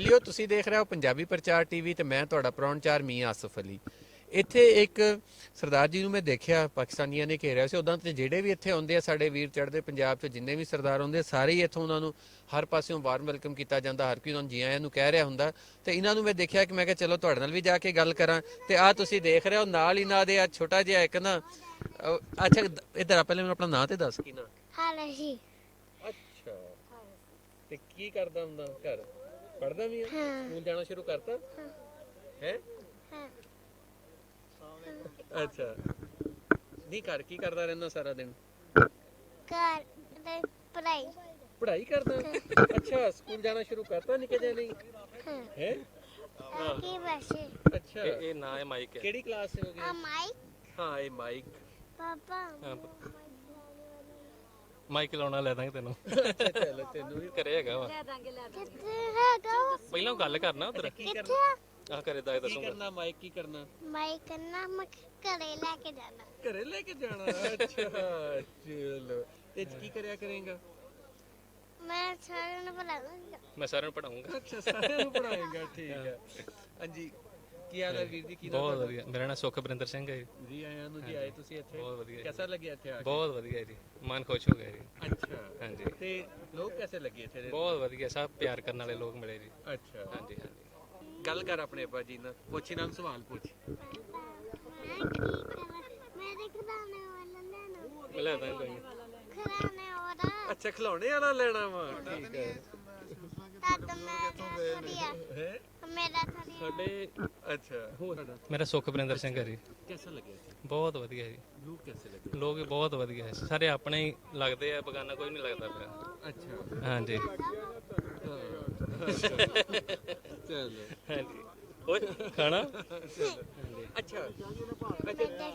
ਸਹੇਲਿਓ, ਤੁਸੀਂ ਦੇਖ ਰਹੇ ਹੋ ਪੰਜਾਬੀ ਪ੍ਰਚਾਰ ਟੀਵੀ ਤੇ ਮੈਂ ਤੁਹਾਡਾ ਪ੍ਰਾਹੁਣਚਾਰ ਮੀਆਂ ਆਸਫ ਅਲੀ। ਇੱਥੇ ਇੱਕ ਸਰਦਾਰ ਜੀ ਨੂੰ ਮੈਂ ਦੇਖਿਆ, ਪਾਕਿਸਤਾਨੀਆਂ ਨੇ ਘੇਰਿਆ ਸੀ। ਉਦਾਂ ਤੇ ਜਿਹੜੇ ਵੀ ਇੱਥੇ ਆਉਂਦੇ ਆ ਸਾਡੇ ਵੀਰ ਚੜ੍ਹਦੇ ਪੰਜਾਬ 'ਚ, ਜਿੰਨੇ ਵੀ ਸਰਦਾਰ ਆਉਂਦੇ ਸਾਰੇ ਹੀ ਇੱਥੋਂ ਉਹਨਾਂ ਨੂੰ ਹਰ ਪਾਸਿਓਂ ਵਾਰਮ ਵੈਲਕਮ ਕੀਤਾ ਜਾਂਦਾ, ਹਰ ਕੋਈ ਉਹਨਾਂ ਨੂੰ ਜੀ ਆਇਆਂ ਨੂੰ ਕਹਿ ਰਿਹਾ ਹੁੰਦਾ। ਤੇ ਇਹਨਾਂ ਨੂੰ ਮੈਂ ਦੇਖਿਆ ਕਿ ਮੈਂ ਕਿਹਾ ਚਲੋ ਤੁਹਾਡੇ ਨਾਲ ਵੀ ਜਾ ਕੇ ਗੱਲ ਕਰਾਂ। ਤੇ ਆਹ ਤੁਸੀਂ ਦੇਖ ਰਹੇ ਹੋ ਨਾਲ ਹੀ ਨਾਲ ਦੇ ਆ ਛੋਟਾ ਜਿਹਾ ਇੱਕ ਨਾ ਅੱਛਾ ਇੱਧਰ ਆ, ਪਹਿਲੇ ਮੈਨੂੰ ਆਪਣਾ ਨਾਂ ਤੇ ਦੱਸ ਕੀ ਨਾਂ? ਹਾਲਹੀ। ਅੱਛਾ, ਤੇ ਕੀ ਕਰਦਾ ਹੁੰਦਾ ਘਰ? ਪੜ੍ਹਦਾ ਵੀ ਆ? ਸਕੂਲ ਜਾਣਾ ਸ਼ੁਰੂ ਕਰਤਾ ਹੈ? ਅੱਛਾ, ਨਹੀਂ ਘਰ ਕੀ ਕਰਦਾ ਰਹਿੰਦਾ ਸਾਰਾ ਦਿਨ? ਘਰ ਦੇ ਪੜਾਈ। ਪੜ੍ਹਾਈ ਕਰਦਾ? ਅੱਛਾ, ਸਕੂਲ ਜਾਣਾ ਸ਼ੁਰੂ ਕਰਤਾ ਨਿੱਕੇ ਜਿਹੇ ਲਈ ਹੈ? ਕੀ ਵੈਸੇ ਅੱਛਾ, ਇਹ ਨਾ ਹੈ ਮਾਈਕ ਹੈ। ਕਿਹੜੀ ਕਲਾਸ ਹੋ ਆ ਗਈ? ਮਾਈਕ ਹਾਂ, ਇਹ ਮਾਈਕ। ਪਾਪਾ ਮਾਈਕ ਲਾਉਣਾ ਲੈ ਦਾਂਗੇ ਤੈਨੂੰ। ਚਲੋ ਤੈਨੂੰ ਵੀ ਘਰੇ ਹੈਗਾ ਵਾ, ਕਿੱਥੇ ਹੈਗਾ ਉਹ? ਪਹਿਲਾਂ ਗੱਲ ਕਰਨਾ ਉਧਰ ਕੀ ਕਿੱਥੇ ਕਰਨਾ? ਆ? ਆ ਘਰੇ ਦਾ ਕੀ ਦੱਸੂਗਾ। ਕਰਨਾ ਮਾਈਕ? ਕੀ ਕਰਨਾ? ਮਾਈਕ ਨਾ ਮੈਂ ਘਰੇ ਲੈ ਕੇ ਜਾਣਾ। ਘਰੇ ਲੈ ਕੇ ਜਾਣਾ? ਅੱਛਾ ਚਲੋ, ਤੇ ਕੀ ਕਰਿਆ ਕਰੇਗਾ? ਮੈਂ ਸਾਰਿਆਂ ਨੂੰ ਬੁਲਾਉਂਗਾ। ਮੈਂ ਸਾਰਿਆਂ ਨੂੰ ਪੜਾਉਂਗਾ। ਅੱਛਾ, ਸਾਰਿਆਂ ਨੂੰ ਪੜਾਏਗਾ, ਠੀਕ ਹੈ। ਹਾਂਜੀ, ਕੀ ਹਾਲ ਹੈ ਵੀਰ ਜੀ? ਕੀ ਨਾਮ ਬਹੁਤ ਤੁਹਾਡਾ? ਵਧੀਆ। ਮੇਰਾ ਨਾਮ ਸੁਖਵਿੰਦਰ ਸਿੰਘ ਹੈ ਜੀ। ਜੀ ਆਇਆਂ ਨੂੰ ਜੀ। ਆਏ ਤੁਸੀਂ ਇੱਥੇ? ਬਹੁਤ ਵਧੀਆ ਜੀ। ਕਿਹਦਾ ਲੱਗਿਆ ਇੱਥੇ ਆ ਕੇ? ਬਹੁਤ ਵਧੀਆ ਜੀ, ਮਨ ਖੁਸ਼ ਹੋ ਗਿਆ ਜੀ। ਅੱਛਾ, ਹਾਂਜੀ, ਤੇ ਲੋਕ ਕਿਵੇਂ ਲੱਗੇ ਇੱਥੇ ਦੇ? ਬਹੁਤ ਵਧੀਆ, ਸਭ ਪਿਆਰ ਕਰਨ ਵਾਲੇ ਲੋਕ ਮਿਲੇ ਜੀ। ਅੱਛਾ, ਹਾਂਜੀ ਹਾਂਜੀ। ਗੱਲ ਕਰ ਆਪਣੇ ਅੱਬਾ ਜੀ ਨਾਲ, ਪੁੱਛ ਇਹਨਾਂ ਨੂੰ ਸਵਾਲ ਪੁੱਛ। ਮੇਰੇ ਖਿਡੌਣੇ ਵਾਲਾ ਲੈਣਾ। ਮੈਂ ਲੈ ਦਾਂਗਾ ਜੀ। ਖਿਡੌਣੇ ਵਾਲਾ ਅੱਛਾ, ਖਿਲੌਣੇ ਵਾਲਾ ਲੈਣਾ ਵਾ, ਠੀਕ ਹੈ। ਤਾਂ ਮੈਂ ਥੋੜੀਆ ਹੈ ਮੇਰਾ ਥੋੜੀਆ ਸਾਡੇ ਅੱਛਾ, ਮੇਰਾ ਸੁਖਵਿੰਦਰ ਸਿੰਘ ਹੈ ਜੀ। ਕਿਹਦਾ ਲੱਗਿਆ ਇੱਥੇ? ਬਹੁਤ ਵਧੀਆ ਜੀ, ਲੋਕ ਕਿਵੇਂ ਲੱਗੇ? ਲੋਕ ਵੀ ਬਹੁਤ ਵਧੀਆ ਹੈ, ਸਾਰੇ ਆਪਣੇ ਹੀ ਲੱਗਦੇ ਆ, ਬਗਾਨਾ ਕੋਈ ਨਹੀਂ ਲੱਗਦਾ ਪਿਆ। ਅੱਛਾ, ਹਾਂਜੀ ਚਲੋ ਹਾਂਜੀ। ਓਏ ਖਾਣਾ ਅੱਛਾ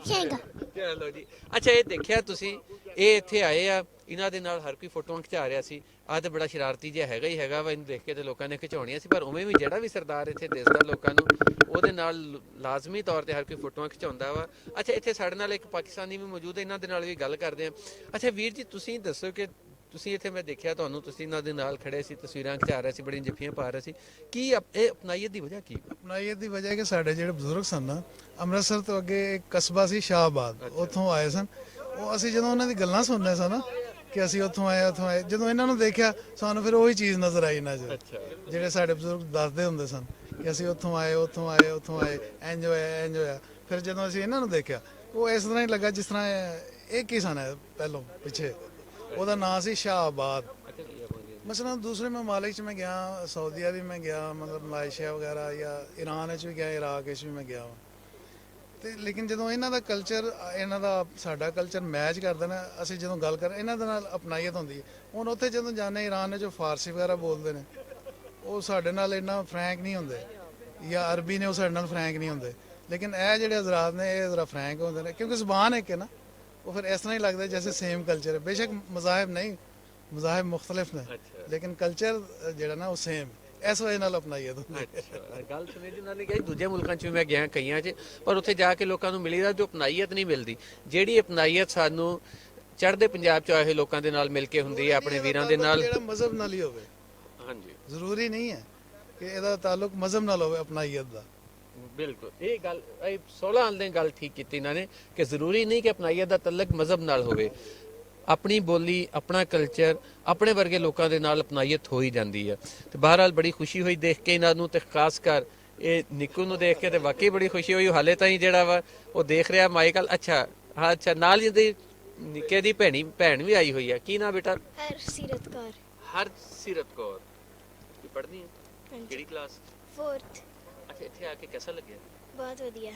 ਸਿੰਘ ਚਲੋ ਜੀ। ਅੱਛਾ, ਇਹ ਦੇਖਿਆ ਤੁਸੀਂ, ਇਹ ਇੱਥੇ ਆਏ ਆ, ਇਹਨਾਂ ਦੇ ਨਾਲ ਹਰ ਕੋਈ ਫੋਟੋਆਂ ਖਿਚਾ ਰਿਹਾ ਸੀ। ਆਹ ਤੇ ਬੜਾ ਸ਼ਰਾਰਤੀ ਜਿਹਾ ਹੈਗਾ ਹੀ ਹੈਗਾ ਵਾ, ਇਹਨੂੰ ਦੇਖ ਕੇ ਤੇ ਲੋਕਾਂ ਨੇ ਖਿਚਾਉਣੀਆਂ ਸੀ। ਪਰ ਉਵੇਂ ਵੀ ਜਿਹੜਾ ਵੀ ਸਰਦਾਰ ਇੱਥੇ ਦਿਸਦਾ ਲੋਕਾਂ ਨੂੰ, ਉਹਦੇ ਨਾਲ ਲਾਜ਼ਮੀ ਤੌਰ ਤੇ ਹਰ ਕੋਈ ਫੋਟੋਆਂ ਖਿਚਾਉਂਦਾ ਵਾ। ਅੱਛਾ, ਇੱਥੇ ਸਾਡੇ ਨਾਲ ਇੱਕ ਪਾਕਿਸਤਾਨੀ ਵੀ ਮੌਜੂਦ ਹੈ, ਇਹਨਾਂ ਦੇ ਨਾਲ ਵੀ ਗੱਲ ਕਰਦੇ ਆ। ਅੱਛਾ ਵੀਰ ਜੀ, ਤੁਸੀਂ ਦੱਸੋ ਕਿ ਤੁਸੀਂ ਇੱਥੇ, ਮੈਂ ਦੇਖਿਆ ਤੁਹਾਨੂੰ, ਤੁਸੀਂ ਇਹਨਾਂ ਦੇ ਨਾਲ ਖੜੇ ਸੀ, ਤਸਵੀਰਾਂ ਖਿਚਾ ਰਹੇ ਸੀ, ਬੜੀਆਂ ਜੱਫੀਆਂ ਪਾ ਰਹੇ ਸੀ। ਕੀ ਇਹ ਅਪਣਾਈਅਤ ਦੀ ਵਜ੍ਹਾ ਕੀ? ਅਪਣਾਈਅਤ ਦੀ ਵਜ੍ਹਾ ਹੈ ਕਿ ਸਾਡੇ ਜਿਹੜੇ ਬਜ਼ੁਰਗ ਸਨ ਨਾ, ਅੰਮ੍ਰਿਤਸਰ ਤੋਂ ਅੱਗੇ ਇੱਕ ਕਸਬਾ ਸੀ ਸ਼ਾਹਬਾਦ, ਉੱਥੋਂ ਆਏ ਸਨ। ਉਹ ਅਸੀਂ ਜਦੋਂ ਉਹਨਾਂ ਦੀ ਗੱਲਾਂ ਸੁਣਦੇ ਸਾਂ ਨਾ ਕਿ ਅਸੀਂ ਉੱਥੋਂ ਆਏ, ਜਦੋਂ ਇਹਨਾਂ ਨੂੰ ਦੇਖਿਆ ਸਾਨੂੰ ਫਿਰ ਉਹੀ ਚੀਜ਼ ਨਜ਼ਰ ਆਈ ਨਾ ਜੀ, ਜਿਹੜੇ ਸਾਡੇ ਬਜ਼ੁਰਗ ਦੱਸਦੇ ਹੁੰਦੇ ਸਨ ਕਿ ਅਸੀਂ ਉੱਥੋਂ ਆਏ, ਇੰਜ ਹੋਇਆ। ਫਿਰ ਜਦੋਂ ਅਸੀਂ ਇਹਨਾਂ ਨੂੰ ਦੇਖਿਆ, ਉਹ ਇਸ ਤਰ੍ਹਾਂ ਹੀ ਲੱਗਾ ਜਿਸ ਤਰ੍ਹਾਂ ਇਹ ਕੀ ਸਨ ਪਹਿਲੋਂ ਪਿੱਛੇ। ਉਹਦਾ ਨਾਂ ਸੀ ਸ਼ਾਹਬਾਦ। ਮਸਲਨ ਦੂਸਰੇ ਮਮਾਲਿਕ 'ਚ ਮੈਂ ਗਿਆ, ਸਾਊਦੀਆ ਵੀ ਮੈਂ ਗਿਆ, ਮਤਲਬ ਮਲਾਇਸ਼ੀਆ ਵਗੈਰਾ, ਜਾਂ ਈਰਾਨ 'ਚ ਵੀ ਗਿਆ, ਇਰਾਕ 'ਚ ਵੀ ਮੈਂ ਗਿਆ ਵਾ। ਤੇ ਲੇਕਿਨ ਜਦੋਂ ਇਹਨਾਂ ਦਾ ਕਲਚਰ, ਇਹਨਾਂ ਦਾ ਸਾਡਾ ਕਲਚਰ ਮੈਚ ਕਰਦਾ ਨਾ, ਅਸੀਂ ਜਦੋਂ ਗੱਲ ਕਰ ਇਹਨਾਂ ਦੇ ਨਾਲ ਅਪਣਾਈਅਤ ਹੁੰਦੀ ਹੈ। ਹੁਣ ਉੱਥੇ ਜਦੋਂ ਜਾਂਦੇ ਈਰਾਨ ਨੇ ਜੋ ਫਾਰਸੀ ਵਗੈਰਾ ਬੋਲਦੇ ਨੇ, ਉਹ ਸਾਡੇ ਨਾਲ ਇੰਨਾ ਫਰੈਂਕ ਨਹੀਂ ਹੁੰਦੇ, ਜਾਂ ਅਰਬੀ ਨੇ ਉਹ ਸਾਡੇ ਨਾਲ ਫਰੈਂਕ ਨਹੀਂ ਹੁੰਦੇ। ਲੇਕਿਨ ਇਹ ਜਿਹੜੇ ਹਜ਼ਰਾਤ ਨੇ, ਇਹ ਜ਼ਰਾ ਫਰੈਂਕ ਹੁੰਦੇ ਨੇ, ਕਿਉਂਕਿ ਜ਼ੁਬਾਨ ਇੱਕ ਹੈ ਨਾ। ਉਹ ਫਿਰ ਇਸ ਤਰ੍ਹਾਂ ਹੀ ਲੱਗਦਾ ਜੈਸੇ ਸੇਮ ਕਲਚਰ ਹੈ। ਬੇਸ਼ੱਕ ਮਜ਼ਾਹਿਬ ਨਹੀਂ, ਮਜ਼ਾਹਿਬ ਮੁਖਤਲਿਫ ਨੇ, ਲੇਕਿਨ ਕਲਚਰ ਜਿਹੜਾ ਨਾ ਉਹ ਸੇਮ, ਇਸ ਵਜ੍ਹਾ ਨਾਲ ਅਪਣਾਈਅਤ ਹੁੰਦੀ ਹੈ। ਗੱਲ ਸੁਣੇ ਜੀ, ਉਹਨਾਂ ਨੇ ਕਿਹਾ ਦੂਜੇ ਮੁਲਕਾਂ 'ਚ ਵੀ ਮੈਂ ਗਿਆ ਕਈਆਂ 'ਚ, ਪਰ ਉੱਥੇ ਜਾ ਕੇ ਲੋਕਾਂ ਨੂੰ ਮਿਲੀ ਦਾ ਜੋ ਅਪਣਾਈਅਤ ਨਹੀਂ ਮਿਲਦੀ। ਜਿਹੜੀ ਅਪਣਾਈਅਤ ਸਾਨੂੰ ਚੜ੍ਹਦੇ ਪੰਜਾਬ 'ਚ ਆਏ ਹੋਏ ਲੋਕਾਂ ਦੇ ਨਾਲ ਮਿਲ ਕੇ ਹੁੰਦੀ ਹੈ, ਆਪਣੇ ਵੀਰਾਂ ਦੇ ਨਾਲ। ਜਿਹੜਾ ਮਜ਼ਹਬ ਨਾਲ ਹੀ ਹੋਵੇ, ਹਾਂਜੀ, ਜ਼ਰੂਰੀ ਨਹੀਂ ਹੈ ਕਿ ਇਹਦਾ ਤਾਲੁਕ ਮਜ਼ਹਬ ਨਾਲ ਹੋਵੇ ਅਪਣਾਈਅਤ ਦਾ। ਬਿਲਕੁਲ। ਇਹ ਗੱਲ 16 ਹਾਲ ਨੇ ਗੱਲ ਠੀਕ ਕੀਤੀ ਇਹਨਾਂ ਨੇ ਕਿ ਜ਼ਰੂਰੀ ਨਹੀਂ ਕਿ ਅਪਣਾਈਅਤ ਦਾ ਤਾਲੁਕ ਮਜ਼ਹਬ ਨਾਲ ਹੋਵੇ। ਆਪਣੀ ਬੋਲੀ, ਆਪਣਾ ਕਲਚਰ, ਆਪਣੇ ਵਰਗੇ ਲੋਕਾਂ ਦੇ ਨਾਲ ਅਪਣਾਈਅਤ ਹੋ ਹੀ ਜਾਂਦੀ ਹੈ। ਤੇ ਬਹਰਹਾਲ ਬੜੀ ਖੁਸ਼ੀ ਹੋਈ ਦੇਖ ਕੇ ਇਹਨਾਂ ਨੂੰ, ਤੇ ਖਾਸ ਕਰ ਇਹ ਨਿੱਕੂ ਨੂੰ ਦੇਖ ਕੇ ਤੇ ਵਾਕਈ ਬੜੀ ਖੁਸ਼ੀ ਹੋਈ। ਹਾਲੇ ਤਾਈਂ ਜਿਹੜਾ ਵਾ ਉਹ ਦੇਖ ਰਿਹਾ ਮਾਈਕਲ। ਅੱਛਾ ਹਾਂ, ਅੱਛਾ, ਨਾਲ ਇਹਦੀ ਨਿੱਕੇ ਦੀ ਭੈਣ ਵੀ ਆਈ ਹੋਈ ਹੈ। ਕੀ ਨਾਮ ਬੇਟਾ? ਹਰਸੀਰਤ ਕੌਰ। ਹਰਸੀਰਤ ਕੌਰ। ਕੀ ਪੜ੍ਹਦੀ ਹੈ? ਕਿਹੜੀ ਕਲਾਸ? 4th। ਅੱਛਾ, ਇੱਥੇ ਆ ਕੇ ਕਿਹਦਾ ਲੱਗਿਆ? ਬਹੁਤ ਵਧੀਆ।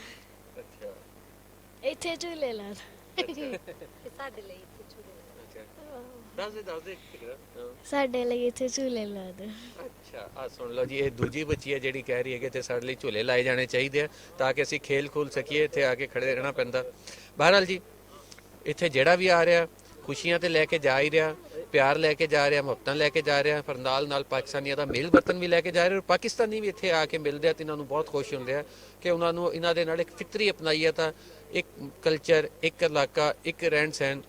ਅੱਛਾ, ਇੱਥੇ ਝੂਲੇ ਲਾ ਸਾਡੇ ਲਈ ਦੱਸ ਦੇ ਸਾਡੇ ਲਈ ਇੱਥੇ ਝੂਲੇ ਲਾ ਦੋ। ਅੱਛਾ, ਆ ਸੁਣ ਲਓ ਜੀ, ਇਹ ਦੂਜੀ ਬੱਚੀ ਹੈ ਜਿਹੜੀ ਕਹਿ ਰਹੀ ਹੈ ਕਿ ਤੇ ਸਾਡੇ ਲਈ ਝੂਲੇ ਲਾਏ ਜਾਣੇ ਚਾਹੀਦੇ ਆ ਤਾਂ ਕਿ ਅਸੀਂ ਖੇਲ ਖੂਲ ਸਕੀਏ। ਇੱਥੇ ਆ ਕੇ ਖੜੇ ਰਹਿਣਾ ਪੈਂਦਾ। ਬਹਰਹਾਲ ਜੀ, ਇੱਥੇ ਜਿਹੜਾ ਵੀ ਆ ਰਿਹਾ ਖੁਸ਼ੀਆਂ ਤੇ ਲੈ ਕੇ ਜਾ ਹੀ ਰਿਹਾ, ਪਿਆਰ ਲੈ ਕੇ ਜਾ ਰਿਹਾ, ਮੁਹੱਬਤਾਂ ਲੈ ਕੇ ਜਾ ਰਿਹਾ, ਪਰ ਨਾਲ ਪਾਕਿਸਤਾਨੀਆਂ ਦਾ ਮੇਲ ਵਰਤਨ ਵੀ ਲੈ ਕੇ ਜਾ ਰਿਹਾ। ਔਰ ਪਾਕਿਸਤਾਨੀ ਵੀ ਇੱਥੇ ਆ ਕੇ ਮਿਲਦੇ ਆ ਤੇ ਇਹਨਾਂ ਨੂੰ ਬਹੁਤ ਖੁਸ਼ ਹੁੰਦੇ ਆ ਕਿ ਉਹਨਾਂ ਨੂੰ ਇਹਨਾਂ ਦੇ ਨਾਲ ਇੱਕ ਫਿਤਰੀ ਅਪਣਾਈਅਤ ਆ, ਇੱਕ ਕਲਚਰ, ਇੱਕ ਇਲਾਕਾ, ਇੱਕ ਰਹਿਣ ਸਹਿਣ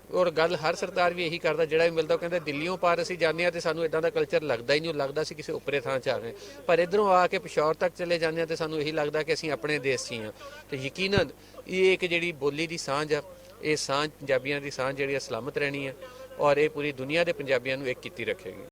ਔਰ ਗੱਲ ਹਰ ਸਰਦਾਰ ਵੀ ਇਹੀ ਕਰਦਾ, ਜਿਹੜਾ ਵੀ ਮਿਲਦਾ ਉਹ ਕਹਿੰਦਾ ਦਿੱਲੀੋਂ ਪਾਰ ਅਸੀਂ ਜਾਂਦੇ ਹਾਂ ਤੇ ਸਾਨੂੰ ਇਦਾਂ ਦਾ ਕਲਚਰ ਲੱਗਦਾ ਹੀ ਨਹੀਂ, ਲੱਗਦਾ ਸੀ ਕਿਸੇ ਉੱਪਰੇ ਥਾਂ 'ਚ ਆ ਗਏ, ਪਰ ਇੱਧਰੋਂ ਆ ਕੇ ਪਿਸ਼ੌਰ ਤੱਕ ਚਲੇ ਜਾਂਦੇ ਹਾਂ ਤੇ ਸਾਨੂੰ ਇਹੀ ਲੱਗਦਾ ਕਿ ਅਸੀਂ ਆਪਣੇ ਦੇਸ਼ 'ਚ ਹੀ ਹਾਂ। ਤੇ ਯਕੀਨਨ ਇਹ ਇੱਕ ਜਿਹੜੀ ਬੋਲੀ ਦੀ ਸਾਂਝ ਆ, ਇਹ ਸਾਂਝ ਪੰਜਾਬੀਆਂ ਦੀ ਸਾਂਝ ਜਿਹੜੀ ਆ ਸਲਾਮਤ ਰਹਿਣੀ ਹੈ ਔਰ ਇਹ ਪੂਰੀ ਦੁਨੀਆ ਦੇ ਪੰਜਾਬੀਆਂ ਨੂੰ ਇੱਕ ਕੀਤੀ ਰੱਖੇਗੀ।